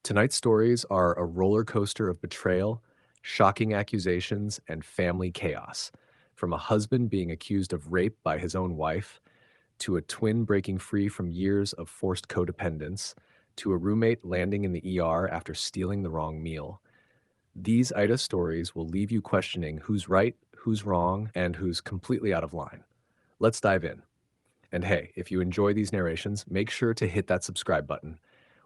Tonight's stories are a roller coaster of betrayal, shocking accusations, and family chaos. From a husband being accused of rape by his own wife, to a twin breaking free from years of forced codependence, to a roommate landing in the ER after stealing the wrong meal. These AITA stories will leave you questioning who's right, who's wrong, and who's completely out of line. Let's dive in. And hey, if you enjoy these narrations, make sure to hit that subscribe button.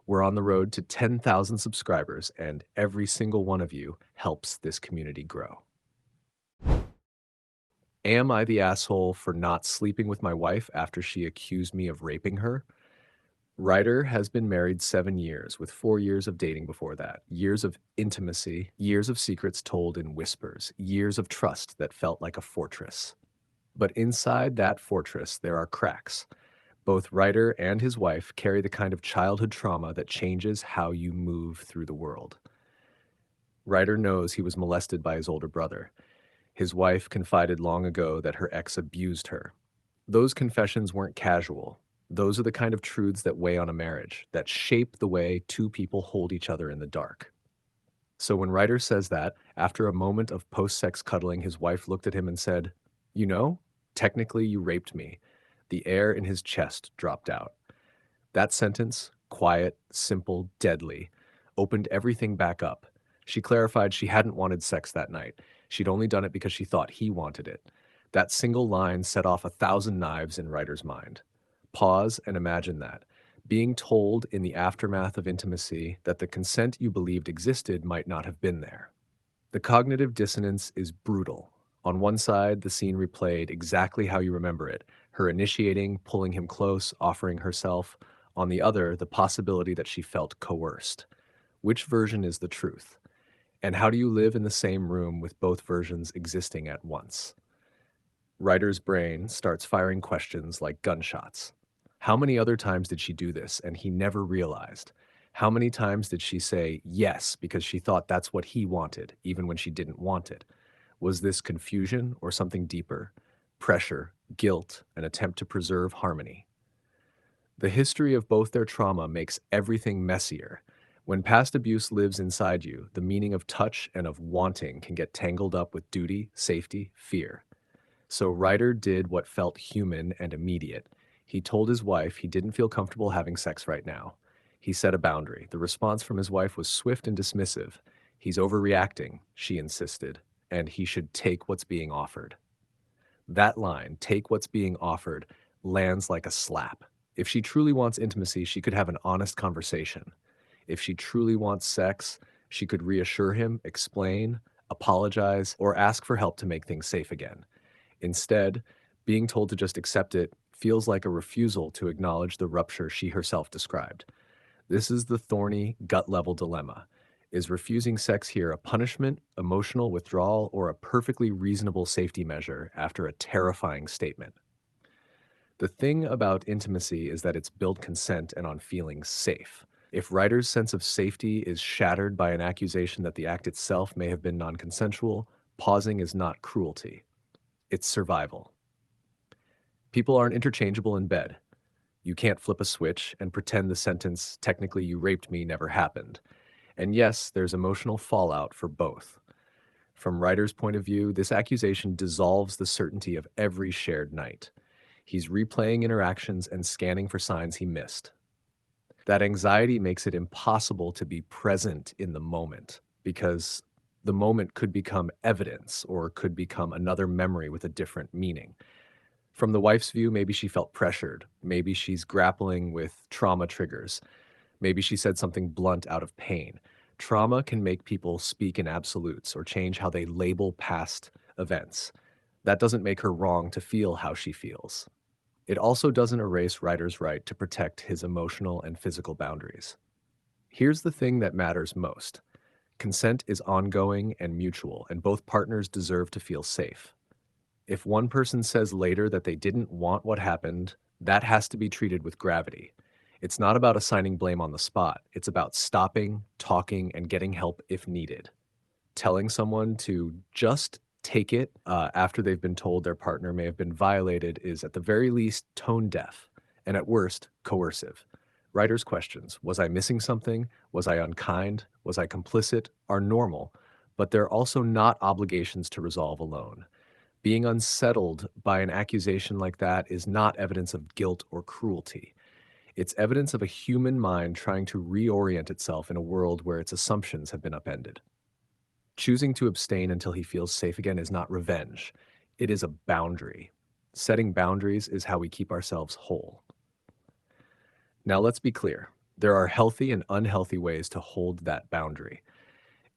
We're on the road to 10,000 subscribers, and every single one of you helps this community grow. Am I the asshole for not sleeping with my wife after she accused me of raping her? Ryder has been married 7 years, with 4 years of dating before that. Years of intimacy, years of secrets told in whispers, years of trust that felt like a fortress. But inside that fortress, there are cracks. Both Ryder and his wife carry the kind of childhood trauma that changes how you move through the world. Ryder knows he was molested by his older brother. His wife confided long ago that her ex abused her. Those confessions weren't casual. Those are the kind of truths that weigh on a marriage, that shape the way two people hold each other in the dark. So when Ryder says that, after a moment of post-sex cuddling, his wife looked at him and said, "You know, technically you raped me," the air in his chest dropped out. That sentence, quiet, simple, deadly, opened everything back up. She clarified she hadn't wanted sex that night. She'd only done it because she thought he wanted it. That single line set off 1,000 knives in Ryder's mind. Pause and imagine that. Being told in the aftermath of intimacy that the consent you believed existed might not have been there. The cognitive dissonance is brutal. On one side, the scene replayed exactly how you remember it, her initiating, pulling him close, offering herself. On the other, the possibility that she felt coerced. Which version is the truth? And how do you live in the same room with both versions existing at once? Ryder's brain starts firing questions like gunshots. How many other times did she do this and he never realized? How many times did she say yes because she thought that's what he wanted, even when she didn't want it? Was this confusion or something deeper? Pressure, guilt, an attempt to preserve harmony. The history of both their trauma makes everything messier. When past abuse lives inside you, the meaning of touch and of wanting can get tangled up with duty, safety, fear. So Ryder did what felt human and immediate. He told his wife he didn't feel comfortable having sex right now. He set a boundary. The response from his wife was swift and dismissive. "He's overreacting," she insisted, and he should take what's being offered. That line, "take what's being offered," lands like a slap. If she truly wants intimacy, she could have an honest conversation. If she truly wants sex, she could reassure him, explain, apologize, or ask for help to make things safe again. Instead, being told to just accept it feels like a refusal to acknowledge the rupture she herself described. This is the thorny, gut-level dilemma. Is refusing sex here a punishment, emotional withdrawal, or a perfectly reasonable safety measure after a terrifying statement? The thing about intimacy is that it's built consent and on feeling safe. If Ryder's sense of safety is shattered by an accusation that the act itself may have been non-consensual, pausing is not cruelty. It's survival. People aren't interchangeable in bed. You can't flip a switch and pretend the sentence, "technically you raped me," never happened. And yes, there's emotional fallout for both. From Ryder's point of view, this accusation dissolves the certainty of every shared night. He's replaying interactions and scanning for signs he missed. That anxiety makes it impossible to be present in the moment because the moment could become evidence or could become another memory with a different meaning. From the wife's view, maybe she felt pressured. Maybe she's grappling with trauma triggers. Maybe she said something blunt out of pain. Trauma can make people speak in absolutes or change how they label past events. That doesn't make her wrong to feel how she feels. It also doesn't erase Ryder's right to protect his emotional and physical boundaries. Here's the thing that matters most. Consent is ongoing and mutual, and both partners deserve to feel safe. If one person says later that they didn't want what happened, that has to be treated with gravity. It's not about assigning blame on the spot. It's about stopping, talking, and getting help if needed. Telling someone to just take it after they've been told their partner may have been violated is at the very least tone deaf and at worst coercive. Ryder's questions, was I missing something? Was I unkind? Was I complicit? Are normal, but they're also not obligations to resolve alone. Being unsettled by an accusation like that is not evidence of guilt or cruelty. It's evidence of a human mind trying to reorient itself in a world where its assumptions have been upended. Choosing to abstain until he feels safe again is not revenge. It is a boundary. Setting boundaries is how we keep ourselves whole. Now, let's be clear. There are healthy and unhealthy ways to hold that boundary.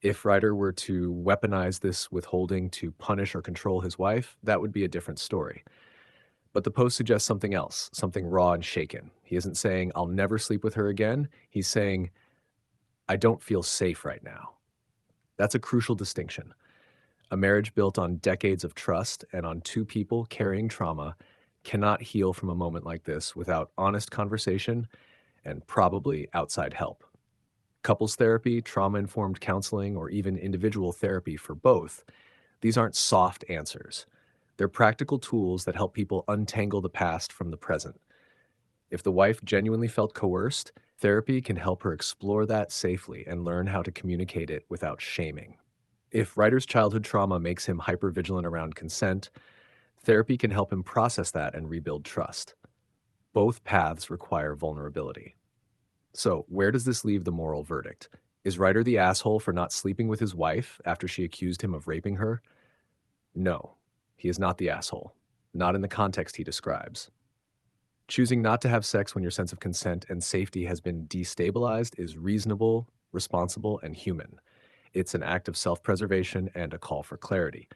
If Ryder were to weaponize this withholding to punish or control his wife, that would be a different story. But the post suggests something else, something raw and shaken. He isn't saying, I'll never sleep with her again. He's saying, I don't feel safe right now. That's a crucial distinction. A marriage built on decades of trust and on two people carrying trauma cannot heal from a moment like this without honest conversation and probably outside help. Couples therapy, trauma-informed counseling, or even individual therapy for both, these aren't soft answers. They're practical tools that help people untangle the past from the present. If the wife genuinely felt coerced, therapy can help her explore that safely and learn how to communicate it without shaming. If Ryder's childhood trauma makes him hypervigilant around consent, therapy can help him process that and rebuild trust. Both paths require vulnerability. So, where does this leave the moral verdict? Is Ryder the asshole for not sleeping with his wife after she accused him of raping her? No, he is not the asshole, not in the context he describes. Choosing not to have sex when your sense of consent and safety has been destabilized is reasonable, responsible, and human. It's an act of self-preservation and a call for clarity.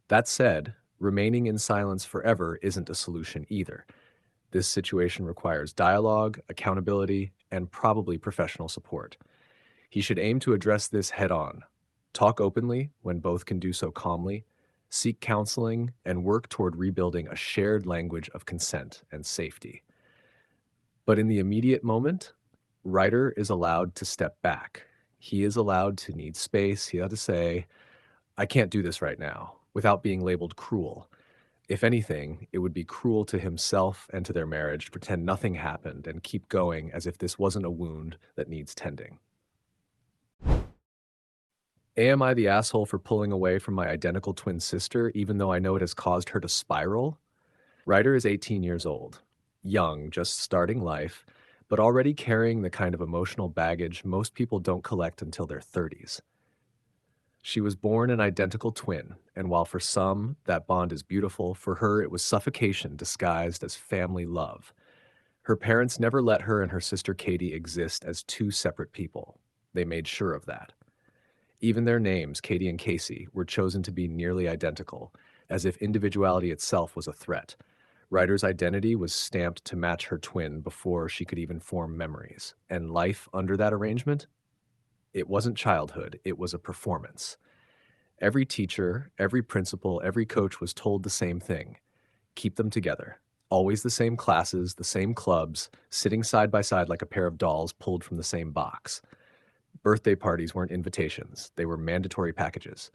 That said, remaining in silence forever isn't a solution either. This situation requires dialogue, accountability, and probably professional support. He should aim to address this head on. Talk openly when both can do so calmly, seek counseling, and work toward rebuilding a shared language of consent and safety. But in the immediate moment, Ryder is allowed to step back. He is allowed to need space. He had to say, I can't do this right now, without being labeled cruel. If anything, it would be cruel to himself and to their marriage to pretend nothing happened and keep going as if this wasn't a wound that needs tending. Am I the asshole for pulling away from my identical twin sister, even though I know it has caused her to spiral? Ryder is 18 years old, young, just starting life, but already carrying the kind of emotional baggage most people don't collect until their 30s. She was born an identical twin, and while for some that bond is beautiful, for her it was suffocation disguised as family love. Her parents never let her and her sister Katie exist as two separate people. They made sure of that. Even their names, Katie and Casey, were chosen to be nearly identical, as if individuality itself was a threat. Ryder's identity was stamped to match her twin before she could even form memories. And life under that arrangement? It wasn't childhood, it was a performance. Every teacher, every principal, every coach was told the same thing. Keep them together. Always the same classes, the same clubs, sitting side by side like a pair of dolls pulled from the same box. Birthday parties weren't invitations, they were mandatory packages.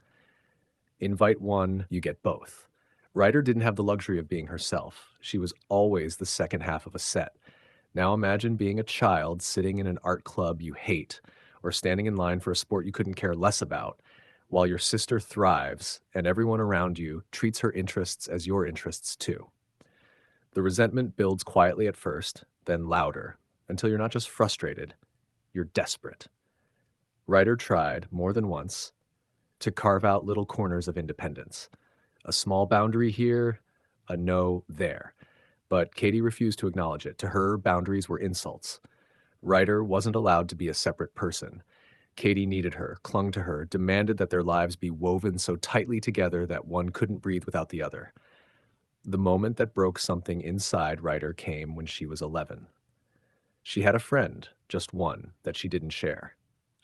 Invite one, you get both. Ryder didn't have the luxury of being herself. She was always the second half of a set. Now imagine being a child sitting in an art club you hate, or standing in line for a sport you couldn't care less about, while your sister thrives and everyone around you treats her interests as your interests too. The resentment builds quietly at first, then louder, until you're not just frustrated, you're desperate. Ryder tried, more than once, to carve out little corners of independence. A small boundary here, a no there. But Katie refused to acknowledge it. To her, boundaries were insults. Ryder wasn't allowed to be a separate person. Katie needed her, clung to her, demanded that their lives be woven so tightly together that one couldn't breathe without the other. The moment that broke something inside Ryder came when she was 11. She had a friend, just one, that she didn't share.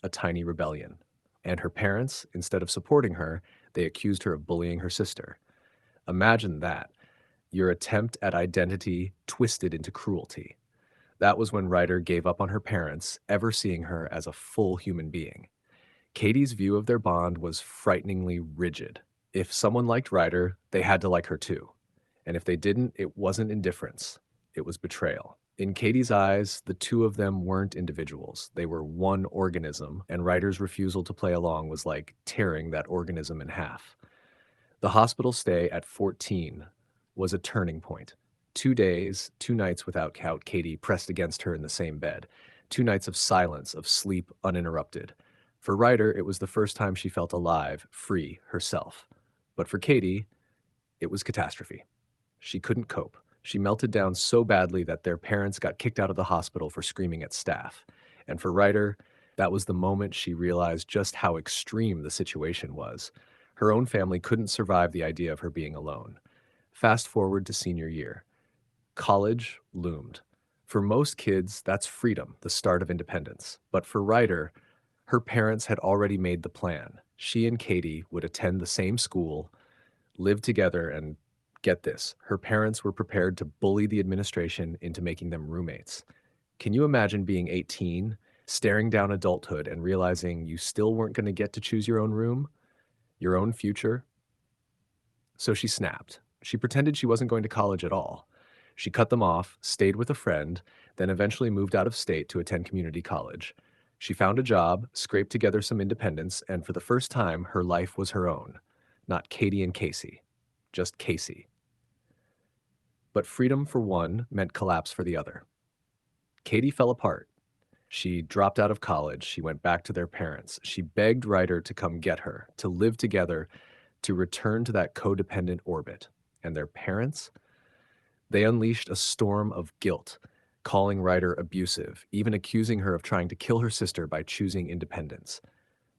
A tiny rebellion. And her parents, instead of supporting her, they accused her of bullying her sister. Imagine that. Your attempt at identity twisted into cruelty. That was when Ryder gave up on her parents, ever seeing her as a full human being. Katie's view of their bond was frighteningly rigid. If someone liked Ryder, they had to like her too. And if they didn't, it wasn't indifference. It was betrayal. In Katie's eyes, the two of them weren't individuals. They were one organism, and Ryder's refusal to play along was like tearing that organism in half. The hospital stay at 14 was a turning point. 2 days, 2 nights without Katie pressed against her in the same bed. 2 nights of silence, of sleep uninterrupted. For Ryder, it was the first time she felt alive, free, herself. But for Katie, it was catastrophe. She couldn't cope. She melted down so badly that their parents got kicked out of the hospital for screaming at staff. And for Ryder, that was the moment she realized just how extreme the situation was. Her own family couldn't survive the idea of her being alone. Fast forward to senior year. College loomed. For most kids, that's freedom, the start of independence. But for Ryder, her parents had already made the plan. She and Katie would attend the same school, live together, and get this, her parents were prepared to bully the administration into making them roommates. Can you imagine being 18, staring down adulthood and realizing you still weren't going to get to choose your own room, your own future? So she snapped. She pretended she wasn't going to college at all. She cut them off, stayed with a friend, then eventually moved out of state to attend community college. She found a job, scraped together some independence, and for the first time, her life was her own. Not Katie and Casey, just Casey. But freedom for one meant collapse for the other. Katie fell apart. She dropped out of college. She went back to their parents. She begged Ryder to come get her, to live together, to return to that codependent orbit. And their parents? They unleashed a storm of guilt, calling Ryder abusive, even accusing her of trying to kill her sister by choosing independence.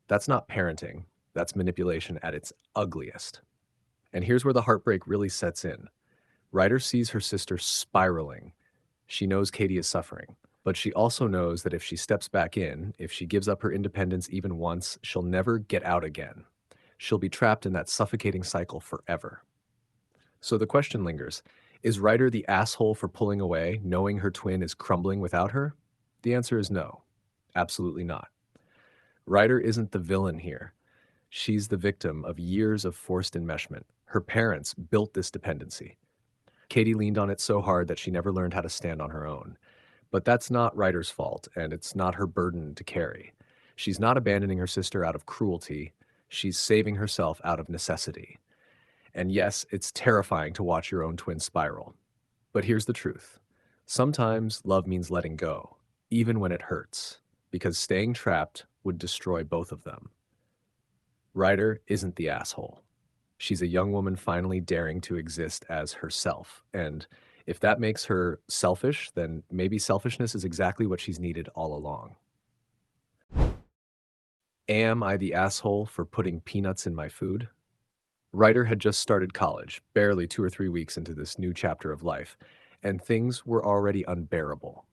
That's not parenting. That's manipulation at its ugliest. And here's where the heartbreak really sets in. Ryder sees her sister spiraling. She knows Katie is suffering, but she also knows that if she steps back in, if she gives up her independence even once, she'll never get out again. She'll be trapped in that suffocating cycle forever. So the question lingers, is Ryder the asshole for pulling away, knowing her twin is crumbling without her? The answer is no, absolutely not. Ryder isn't the villain here. She's the victim of years of forced enmeshment. Her parents built this dependency. Katie leaned on it so hard that she never learned how to stand on her own. But that's not Ryder's fault, and it's not her burden to carry. She's not abandoning her sister out of cruelty. She's saving herself out of necessity. And yes, it's terrifying to watch your own twin spiral. But here's the truth. Sometimes love means letting go, even when it hurts, because staying trapped would destroy both of them. Ryder isn't the asshole. She's a young woman finally daring to exist as herself. And if that makes her selfish, then maybe selfishness is exactly what she's needed all along. Am I the asshole for putting peanuts in my food? Ryder had just started college, barely 2 or 3 weeks into this new chapter of life, and things were already unbearable.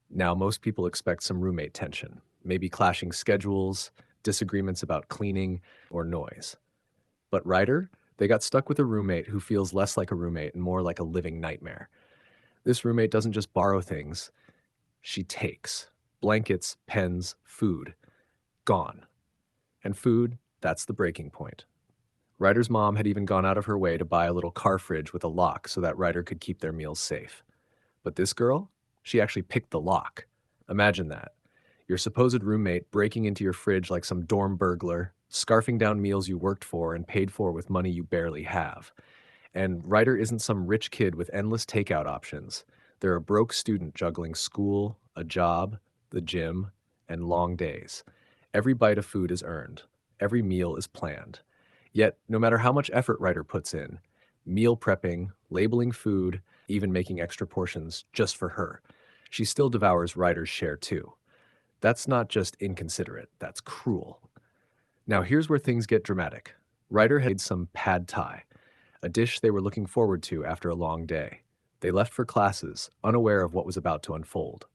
Now, most people expect some roommate tension, maybe clashing schedules, disagreements about cleaning, or noise. But Ryder, they got stuck with a roommate who feels less like a roommate and more like a living nightmare. This roommate doesn't just borrow things, she takes. Blankets, pens, food. Gone. And food, that's the breaking point. Ryder's mom had even gone out of her way to buy a little car fridge with a lock so that Ryder could keep their meals safe. But this girl, she actually picked the lock. Imagine that. Your supposed roommate breaking into your fridge like some dorm burglar, scarfing down meals you worked for and paid for with money you barely have. And Ryder isn't some rich kid with endless takeout options. They're a broke student juggling school, a job, the gym, and long days. Every bite of food is earned. Every meal is planned. Yet, no matter how much effort Ryder puts in, meal prepping, labeling food, even making extra portions just for her, she still devours Ryder's share too. That's not just inconsiderate, that's cruel. Now here's where things get dramatic. Ryder had made some pad thai, a dish they were looking forward to after a long day. They left for classes, unaware of what was about to unfold.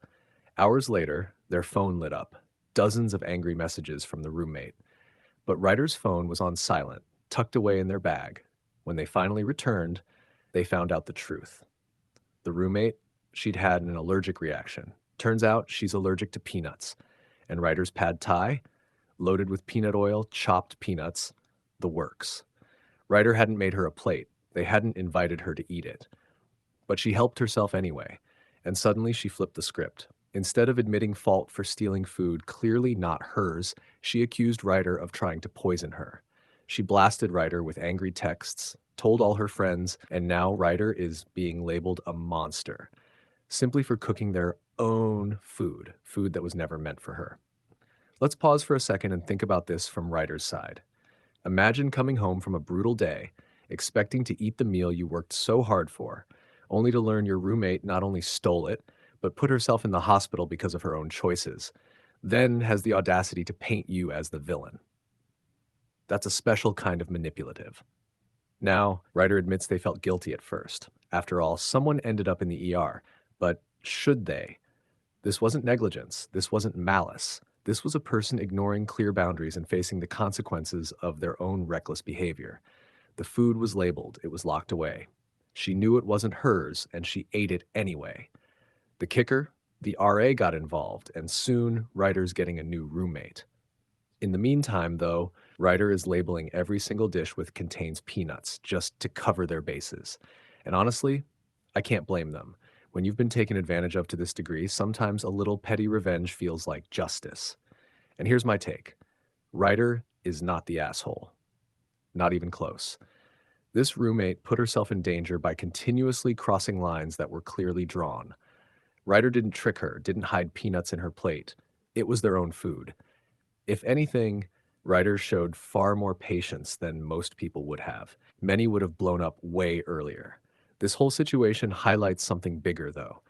Hours later, their phone lit up, dozens of angry messages from the roommate. But Ryder's phone was on silent, tucked away in their bag. When they finally returned, they found out the truth. The roommate, she'd had an allergic reaction. Turns out she's allergic to peanuts. And Ryder's pad thai, loaded with peanut oil, chopped peanuts, the works. Ryder hadn't made her a plate. They hadn't invited her to eat it. But she helped herself anyway. And suddenly she flipped the script. Instead of admitting fault for stealing food clearly not hers, she accused Ryder of trying to poison her. She blasted Ryder with angry texts, told all her friends, and now Ryder is being labeled a monster, simply for cooking their own food, food that was never meant for her. Let's pause for a second and think about this from Ryder's side. Imagine coming home from a brutal day, expecting to eat the meal you worked so hard for, only to learn your roommate not only stole it, but put herself in the hospital because of her own choices, then has the audacity to paint you as the villain. That's a special kind of manipulative. Now, Ryder admits they felt guilty at first. After all, someone ended up in the ER, but should they? This wasn't negligence. This wasn't malice. This was a person ignoring clear boundaries and facing the consequences of their own reckless behavior. The food was labeled, it was locked away. She knew it wasn't hers, and she ate it anyway. The kicker? The RA got involved, and soon Ryder's getting a new roommate. In the meantime, though, Ryder is labeling every single dish with contains peanuts just to cover their bases. And honestly, I can't blame them. When you've been taken advantage of to this degree, sometimes a little petty revenge feels like justice. And here's my take. Ryder is not the asshole. Not even close. This roommate put herself in danger by continuously crossing lines that were clearly drawn. Ryder didn't trick her, didn't hide peanuts in her plate. It was their own food. If anything, Ryder showed far more patience than most people would have. Many would have blown up way earlier. This whole situation highlights something bigger, though.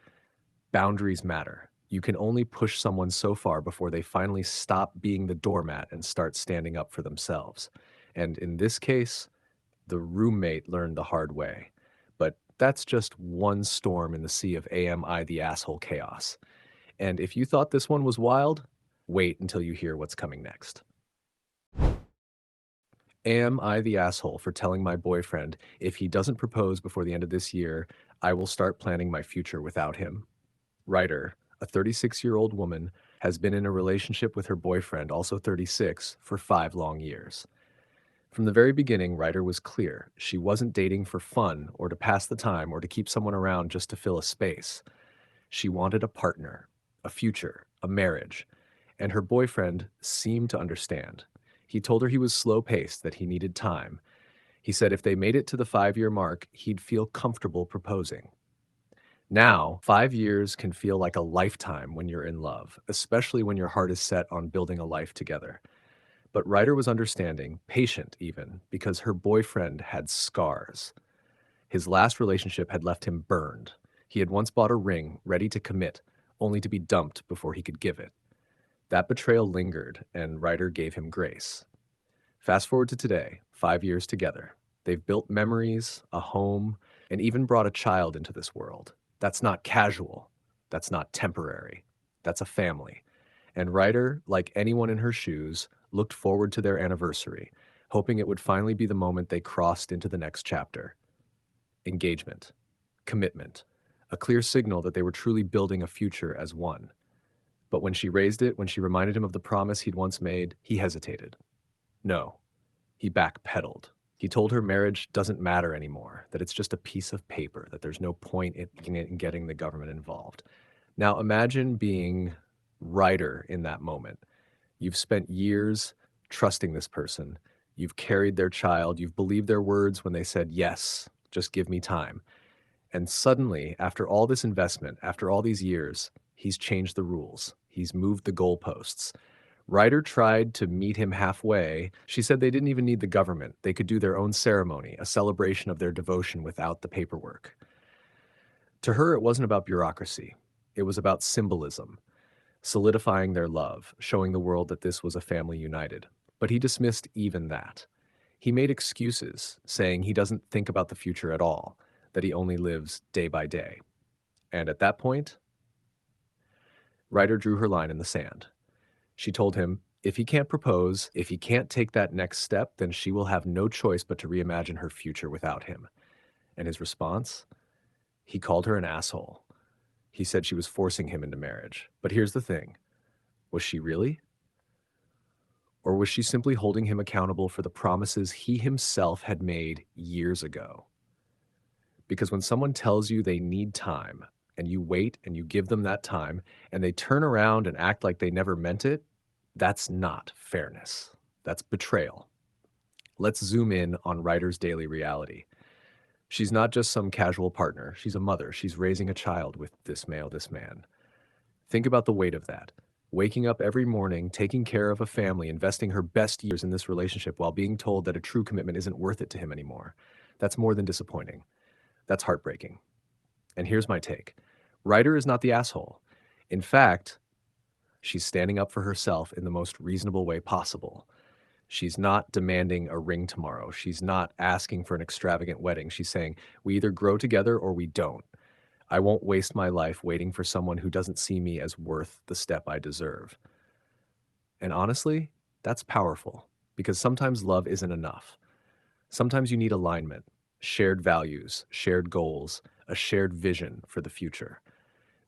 Boundaries matter. You can only push someone so far before they finally stop being the doormat and start standing up for themselves. And in this case, the roommate learned the hard way. But that's just one storm in the sea of Am I the Asshole chaos. And if you thought this one was wild, wait until you hear what's coming next. Am I the asshole for telling my boyfriend if he doesn't propose before the end of this year, I will start planning my future without him? Ryder, a 36-year-old woman, has been in a relationship with her boyfriend, also 36, for 5 long years. From the very beginning, Ryder was clear. She wasn't dating for fun or to pass the time or to keep someone around just to fill a space. She wanted a partner, a future, a marriage, and her boyfriend seemed to understand. He told her he was slow-paced, that he needed time. He said if they made it to the 5-year mark, he'd feel comfortable proposing. Now, 5 years can feel like a lifetime when you're in love, especially when your heart is set on building a life together. But Ryder was understanding, patient even, because her boyfriend had scars. His last relationship had left him burned. He had once bought a ring, ready to commit, only to be dumped before he could give it. That betrayal lingered, and Ryder gave him grace. Fast forward to today, 5 years together. They've built memories, a home, and even brought a child into this world. That's not casual. That's not temporary. That's a family. And Ryder, like anyone in her shoes, looked forward to their anniversary, hoping it would finally be the moment they crossed into the next chapter. Engagement, commitment, a clear signal that they were truly building a future as one. But when she raised it, when she reminded him of the promise he'd once made, he hesitated. No, he backpedaled. He told her marriage doesn't matter anymore, that it's just a piece of paper, that there's no point in getting the government involved. Now imagine being Ryder in that moment. You've spent years trusting this person. You've carried their child. You've believed their words when they said, yes, just give me time. And suddenly, after all this investment, after all these years, he's changed the rules. He's moved the goalposts. Ryder tried to meet him halfway. She said they didn't even need the government. They could do their own ceremony, a celebration of their devotion without the paperwork. To her, it wasn't about bureaucracy. It was about symbolism, solidifying their love, showing the world that this was a family united. But he dismissed even that. He made excuses, saying he doesn't think about the future at all, that he only lives day by day. And at that point, Ryder drew her line in the sand. She told him, if he can't propose, if he can't take that next step, then she will have no choice but to reimagine her future without him. And his response? He called her an asshole. He said she was forcing him into marriage. But here's the thing. Was she really? Or was she simply holding him accountable for the promises he himself had made years ago? Because when someone tells you they need time, and you wait and you give them that time and they turn around and act like they never meant it, that's not fairness. That's betrayal. Let's zoom in on Ryder's daily reality. She's not just some casual partner. She's a mother. She's raising a child with this man. Think about the weight of that. Waking up every morning, taking care of a family, investing her best years in this relationship while being told that a true commitment isn't worth it to him anymore. That's more than disappointing. That's heartbreaking. And here's my take. Ryder is not the asshole. In fact, she's standing up for herself in the most reasonable way possible. She's not demanding a ring tomorrow. She's not asking for an extravagant wedding. She's saying, we either grow together or we don't. I won't waste my life waiting for someone who doesn't see me as worth the step I deserve. And honestly, that's powerful because sometimes love isn't enough. Sometimes you need alignment, shared values, shared goals, a shared vision for the future.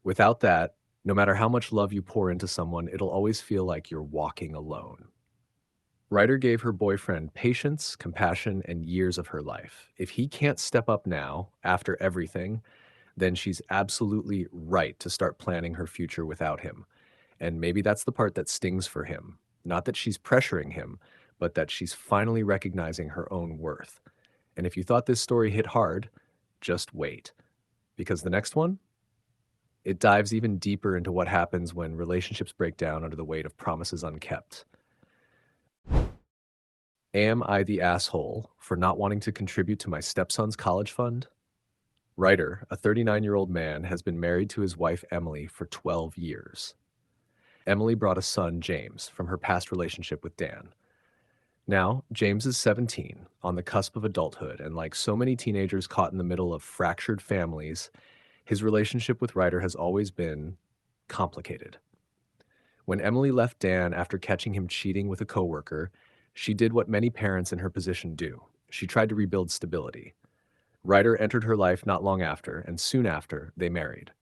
Without that, no matter how much love you pour into someone, it'll always feel like you're walking alone. Ryder gave her boyfriend patience, compassion, and years of her life. If he can't step up now, after everything, then she's absolutely right to start planning her future without him. And maybe that's the part that stings for him. Not that she's pressuring him, but that she's finally recognizing her own worth. And if you thought this story hit hard, just wait. Because the next one, it dives even deeper into what happens when relationships break down under the weight of promises unkept. Am I the asshole for not wanting to contribute to my stepson's college fund? Ryder, a 39-year-old man, has been married to his wife Emily for 12 years. Emily brought a son, James, from her past relationship with Dan. Now, James is 17, on the cusp of adulthood, and like so many teenagers caught in the middle of fractured families, his relationship with Ryder has always been complicated. When Emily left Dan after catching him cheating with a coworker, she did what many parents in her position do. She tried to rebuild stability. Ryder entered her life not long after, and soon after, they married.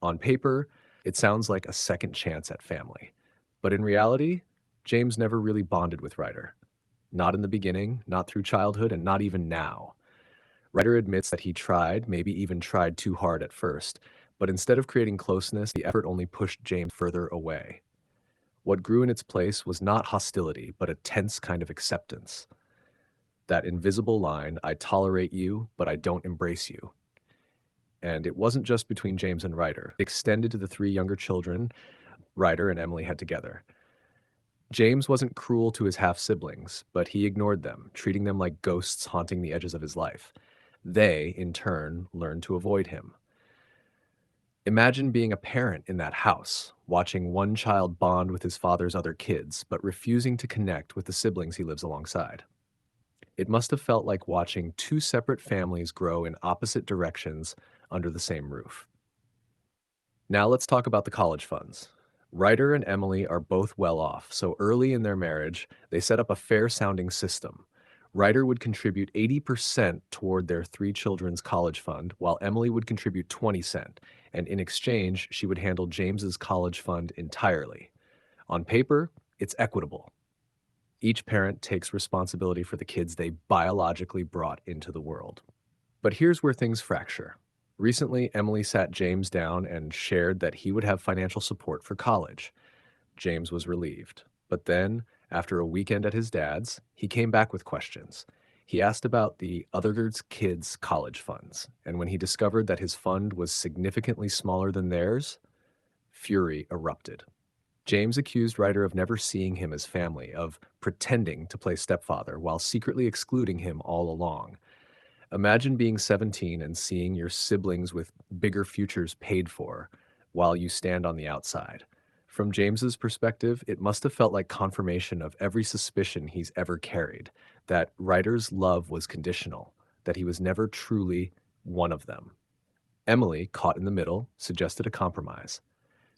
On paper, it sounds like a second chance at family. But in reality, James never really bonded with Ryder. Not in the beginning, not through childhood, and not even now. Ryder admits that he tried, maybe even tried too hard at first, but instead of creating closeness, the effort only pushed James further away. What grew in its place was not hostility, but a tense kind of acceptance. That invisible line, I tolerate you, but I don't embrace you. And it wasn't just between James and Ryder. It extended to the three younger children Ryder and Emily had together. James wasn't cruel to his half-siblings, but he ignored them, treating them like ghosts haunting the edges of his life. They, in turn, learned to avoid him. Imagine being a parent in that house, watching one child bond with his father's other kids, but refusing to connect with the siblings he lives alongside. It must have felt like watching two separate families grow in opposite directions under the same roof. Now let's talk about the college funds. Ryder and Emily are both well off, so early in their marriage, they set up a fair-sounding system. Ryder would contribute 80% toward their three children's college fund, while Emily would contribute 20%, and in exchange, she would handle James's college fund entirely. On paper, it's equitable. Each parent takes responsibility for the kids they biologically brought into the world. But here's where things fracture. Recently, Emily sat James down and shared that he would have financial support for college. James was relieved. But then, after a weekend at his dad's, he came back with questions. He asked about the other kids' college funds, and when he discovered that his fund was significantly smaller than theirs, fury erupted. James accused Ryder of never seeing him as family, of pretending to play stepfather while secretly excluding him all along. Imagine being 17 and seeing your siblings with bigger futures paid for while you stand on the outside. From James's perspective, it must have felt like confirmation of every suspicion he's ever carried, that Ryder's love was conditional, that he was never truly one of them. Emily, caught in the middle, suggested a compromise.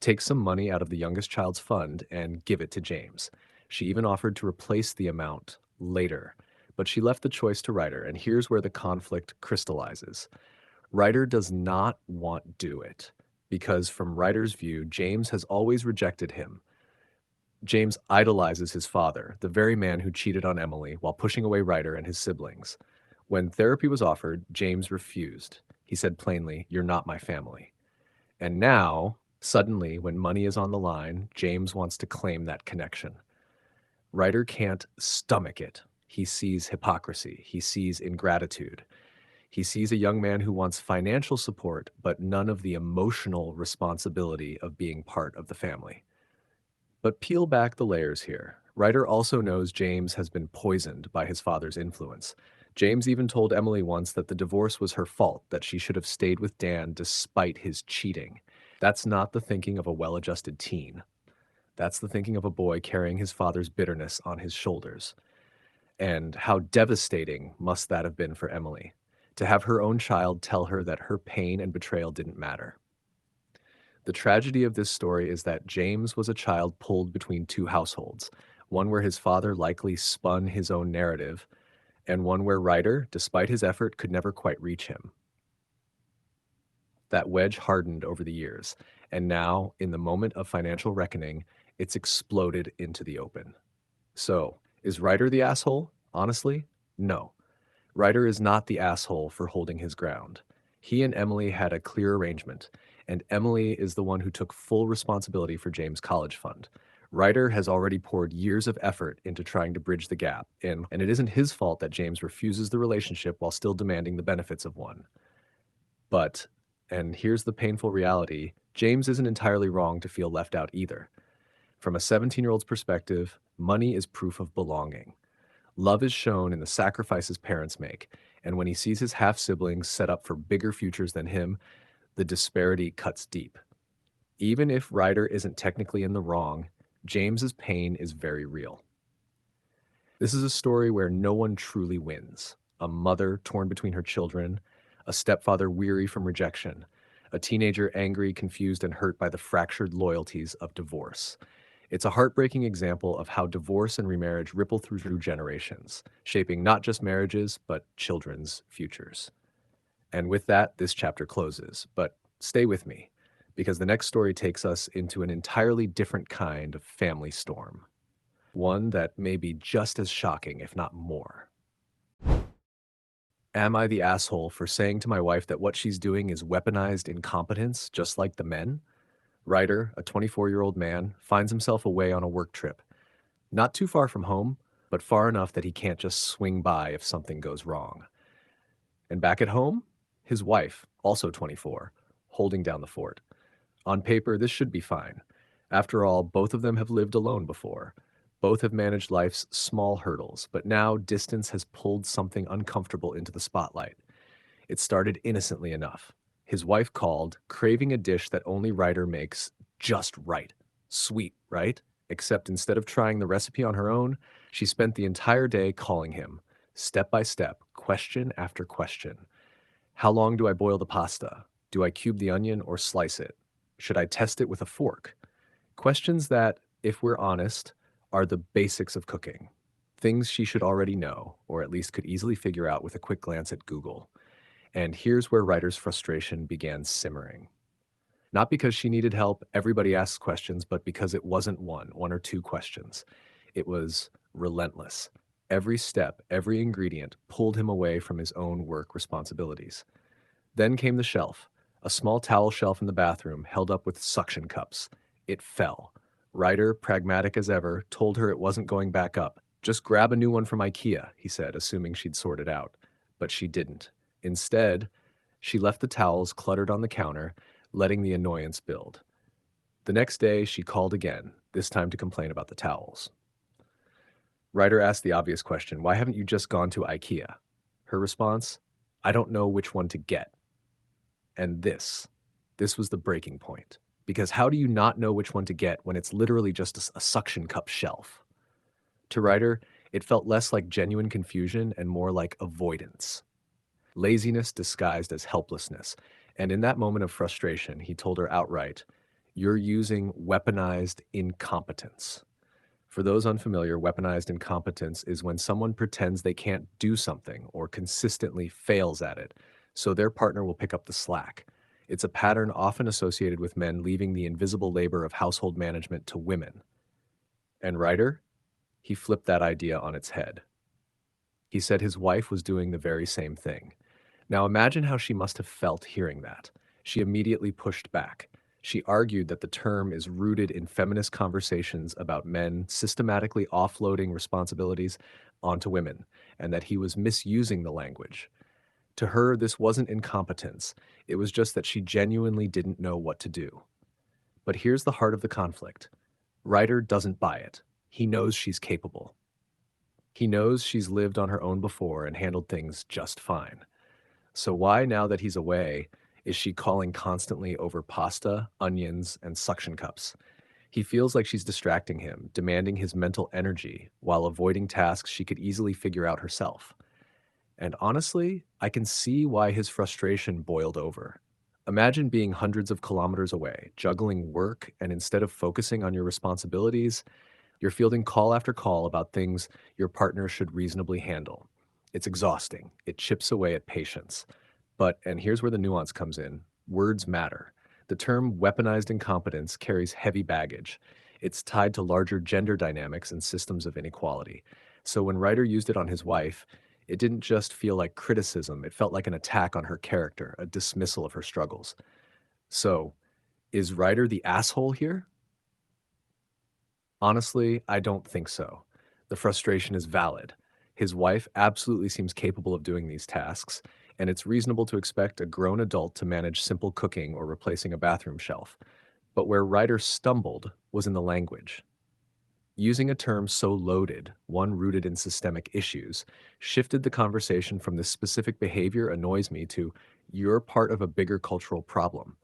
Take some money out of the youngest child's fund and give it to James. She even offered to replace the amount later, but she left the choice to Ryder, and here's where the conflict crystallizes. Ryder does not want do it, because from Ryder's view, James has always rejected him. James idolizes his father, the very man who cheated on Emily while pushing away Ryder and his siblings. When therapy was offered, James refused. He said plainly, "You're not my family." And now, suddenly, when money is on the line, James wants to claim that connection. Ryder can't stomach it. He sees hypocrisy. He sees ingratitude. He sees a young man who wants financial support, but none of the emotional responsibility of being part of the family. But peel back the layers here. Ryder also knows James has been poisoned by his father's influence. James even told Emily once that the divorce was her fault, that she should have stayed with Dan despite his cheating. That's not the thinking of a well-adjusted teen. That's the thinking of a boy carrying his father's bitterness on his shoulders. And how devastating must that have been for Emily, to have her own child tell her that her pain and betrayal didn't matter. The tragedy of this story is that James was a child pulled between two households, one where his father likely spun his own narrative, and one where Ryder, despite his effort, could never quite reach him. That wedge hardened over the years, and now, in the moment of financial reckoning, it's exploded into the open. So, is Ryder the asshole? Honestly, no. Ryder is not the asshole for holding his ground. He and Emily had a clear arrangement, and Emily is the one who took full responsibility for James' college fund. Ryder has already poured years of effort into trying to bridge the gap, and it isn't his fault that James refuses the relationship while still demanding the benefits of one. But, and here's the painful reality, James isn't entirely wrong to feel left out either. From a 17-year-old's perspective, money is proof of belonging. Love is shown in the sacrifices parents make, and when he sees his half-siblings set up for bigger futures than him, the disparity cuts deep. Even if Ryder isn't technically in the wrong, James's pain is very real. This is a story where no one truly wins. A mother torn between her children, a stepfather weary from rejection, a teenager angry, confused, and hurt by the fractured loyalties of divorce. It's a heartbreaking example of how divorce and remarriage ripple through generations, shaping not just marriages, but children's futures. And with that, this chapter closes. But stay with me, because the next story takes us into an entirely different kind of family storm. One that may be just as shocking, if not more. Am I the asshole for saying to my wife that what she's doing is weaponized incompetence, just like the men? Ryder, a 24-year-old man, finds himself away on a work trip. Not too far from home, but far enough that he can't just swing by if something goes wrong. And back at home, his wife, also 24, holding down the fort. On paper, this should be fine. After all, both of them have lived alone before. Both have managed life's small hurdles, but now distance has pulled something uncomfortable into the spotlight. It started innocently enough. His wife called, craving a dish that only Ryder makes just right. Sweet, right? Except instead of trying the recipe on her own, she spent the entire day calling him, step by step, question after question. How long do I boil the pasta? Do I cube the onion or slice it? Should I test it with a fork? Questions that, if we're honest, are the basics of cooking. Things she should already know, or at least could easily figure out with a quick glance at Google. And here's where Ryder's frustration began simmering. Not because she needed help, everybody asks questions, but because it wasn't one or two questions. It was relentless. Every step, every ingredient pulled him away from his own work responsibilities. Then came the shelf, a small towel shelf in the bathroom held up with suction cups. It fell. Ryder, pragmatic as ever, told her it wasn't going back up. Just grab a new one from IKEA, he said, assuming she'd sort it out. But she didn't. Instead, she left the towels cluttered on the counter, letting the annoyance build. The next day, she called again, this time to complain about the towels. Ryder asked the obvious question, why haven't you just gone to IKEA? Her response, I don't know which one to get. And this was the breaking point. Because how do you not know which one to get when it's literally just a suction cup shelf? To Ryder, it felt less like genuine confusion and more like avoidance. Laziness disguised as helplessness. And in that moment of frustration, he told her outright, you're using weaponized incompetence. For those unfamiliar, weaponized incompetence is when someone pretends they can't do something or consistently fails at it, so their partner will pick up the slack. It's a pattern often associated with men leaving the invisible labor of household management to women. And Ryder? He flipped that idea on its head. He said his wife was doing the very same thing. Now imagine how she must have felt hearing that. She immediately pushed back. She argued that the term is rooted in feminist conversations about men systematically offloading responsibilities onto women, and that he was misusing the language. To her, this wasn't incompetence, it was just that she genuinely didn't know what to do. But here's the heart of the conflict. Ryder doesn't buy it. He knows she's capable. He knows she's lived on her own before and handled things just fine. So why, now that he's away, is she calling constantly over pasta, onions, and suction cups? He feels like she's distracting him, demanding his mental energy while avoiding tasks she could easily figure out herself. And honestly, I can see why his frustration boiled over. Imagine being hundreds of kilometers away, juggling work, and instead of focusing on your responsibilities, you're fielding call after call about things your partner should reasonably handle. It's exhausting. It chips away at patience. But, and here's where the nuance comes in, words matter. The term weaponized incompetence carries heavy baggage. It's tied to larger gender dynamics and systems of inequality. So when Ryder used it on his wife, it didn't just feel like criticism, it felt like an attack on her character, a dismissal of her struggles. So, is Ryder the asshole here? Honestly, I don't think so. The frustration is valid. His wife absolutely seems capable of doing these tasks, and it's reasonable to expect a grown adult to manage simple cooking or replacing a bathroom shelf. But where Ryder stumbled was in the language. Using a term so loaded, one rooted in systemic issues, shifted the conversation from this specific behavior annoys me to you're part of a bigger cultural problem.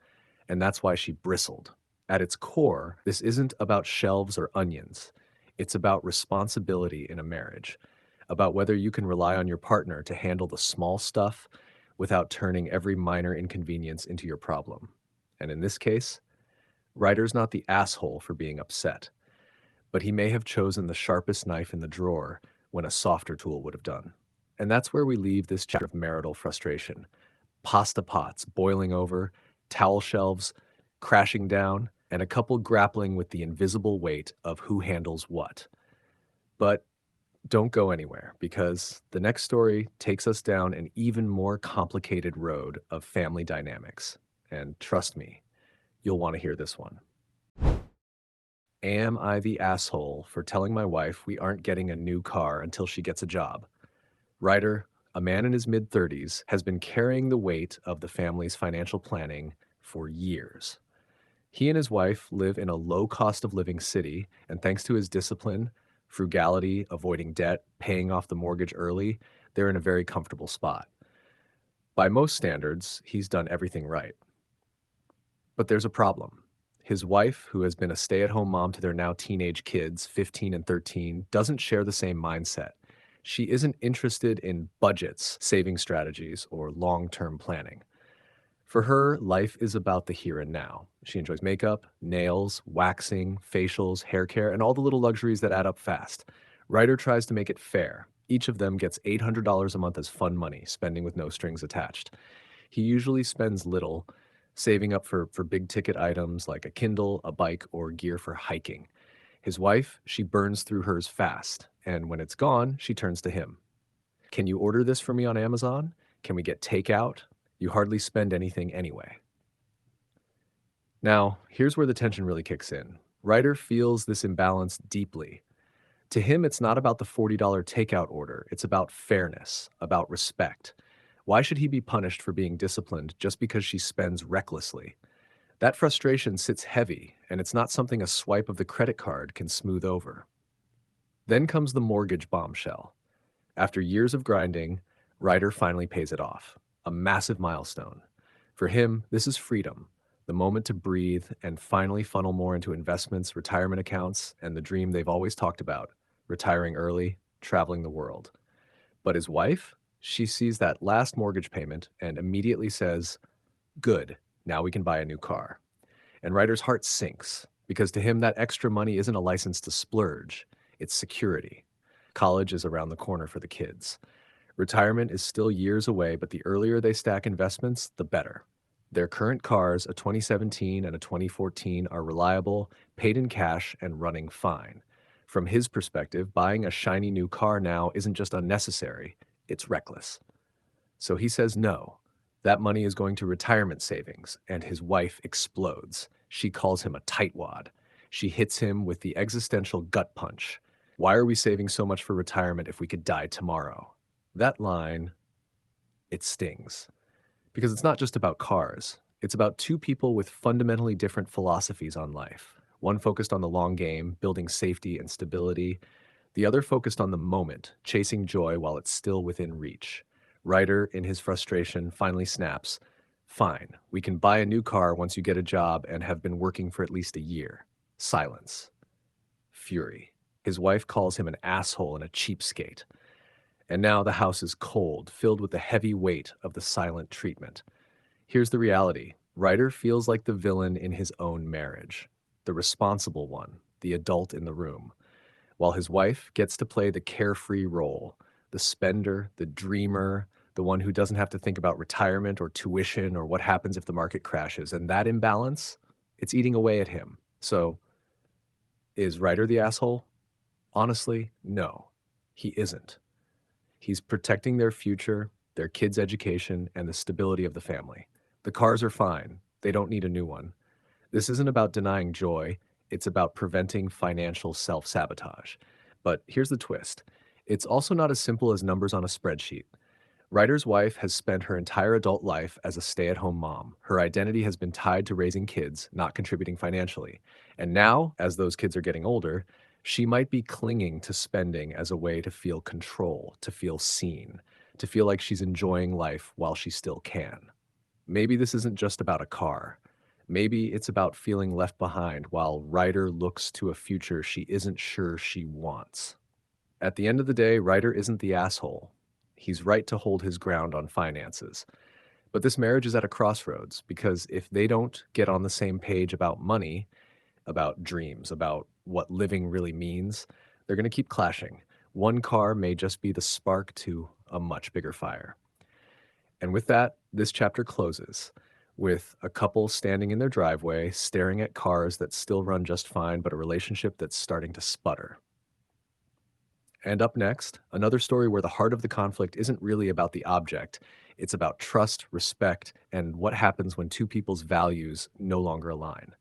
And that's why she bristled. At its core, this isn't about shelves or onions. It's about responsibility in a marriage, about whether you can rely on your partner to handle the small stuff without turning every minor inconvenience into your problem. And in this case, Ryder's not the asshole for being upset, but he may have chosen the sharpest knife in the drawer when a softer tool would have done. And that's where we leave this chapter of marital frustration. Pasta pots boiling over, towel shelves crashing down, and a couple grappling with the invisible weight of who handles what. But don't go anywhere, because the next story takes us down an even more complicated road of family dynamics. And trust me, you'll want to hear this one. Am I the asshole for telling my wife we aren't getting a new car until she gets a job? Ryder, a man in his mid-30s, has been carrying the weight of the family's financial planning for years. He and his wife live in a low cost of living city, and thanks to his discipline, frugality, avoiding debt, paying off the mortgage early, they're in a very comfortable spot. By most standards, he's done everything right. But there's a problem. His wife, who has been a stay-at-home mom to their now teenage kids, 15 and 13, doesn't share the same mindset. She isn't interested in budgets, saving strategies, or long-term planning. For her, life is about the here and now. She enjoys makeup, nails, waxing, facials, hair care, and all the little luxuries that add up fast. Ryder tries to make it fair. Each of them gets $800 a month as fun money, spending with no strings attached. He usually spends little, saving up for big ticket items like a Kindle, a bike, or gear for hiking. His wife, she burns through hers fast, and when it's gone, she turns to him. Can you order this for me on Amazon? Can we get takeout? You hardly spend anything anyway. Now, here's where the tension really kicks in. Ryder feels this imbalance deeply. To him, it's not about the $40 takeout order, it's about fairness, about respect. Why should he be punished for being disciplined just because she spends recklessly? That frustration sits heavy, and it's not something a swipe of the credit card can smooth over. Then comes the mortgage bombshell. After years of grinding, Ryder finally pays it off. A massive milestone. For him, this is freedom, the moment to breathe and finally funnel more into investments, retirement accounts, and the dream they've always talked about, retiring early, traveling the world. But his wife, she sees that last mortgage payment and immediately says, good, now we can buy a new car. And Ryder's heart sinks, because to him that extra money isn't a license to splurge, it's security. College is around the corner for the kids. Retirement is still years away, but the earlier they stack investments, the better. Their current cars, a 2017 and a 2014, are reliable, paid in cash, and running fine. From his perspective, buying a shiny new car now isn't just unnecessary, it's reckless. So he says no. That money is going to retirement savings, and his wife explodes. She calls him a tightwad. She hits him with the existential gut punch. Why are we saving so much for retirement if we could die tomorrow? That line, it stings. Because it's not just about cars. It's about two people with fundamentally different philosophies on life. One focused on the long game, building safety and stability. The other focused on the moment, chasing joy while it's still within reach. Ryder, in his frustration, finally snaps, "Fine, we can buy a new car once you get a job and have been working for at least a year." Silence. Fury. His wife calls him an asshole and a cheapskate. And now the house is cold, filled with the heavy weight of the silent treatment. Here's the reality. Ryder feels like the villain in his own marriage, the responsible one, the adult in the room, while his wife gets to play the carefree role, the spender, the dreamer, the one who doesn't have to think about retirement or tuition or what happens if the market crashes. And that imbalance, it's eating away at him. So, is Ryder the asshole? Honestly, no, he isn't. He's protecting their future, their kids' education, and the stability of the family. The cars are fine. They don't need a new one. This isn't about denying joy. It's about preventing financial self-sabotage. But here's the twist. It's also not as simple as numbers on a spreadsheet. Ryder's wife has spent her entire adult life as a stay-at-home mom. Her identity has been tied to raising kids, not contributing financially. And now, as those kids are getting older, she might be clinging to spending as a way to feel control, to feel seen, to feel like she's enjoying life while she still can. Maybe this isn't just about a car. Maybe it's about feeling left behind while Ryder looks to a future she isn't sure she wants. At the end of the day, Ryder isn't the asshole. He's right to hold his ground on finances. But this marriage is at a crossroads because if they don't get on the same page about money, about dreams, about what living really means, they're going to keep clashing. One car may just be the spark to a much bigger fire. And with that, this chapter closes with a couple standing in their driveway, staring at cars that still run just fine, but a relationship that's starting to sputter. And up next, another story where the heart of the conflict isn't really about the object. It's about trust, respect, and what happens when two people's values no longer align.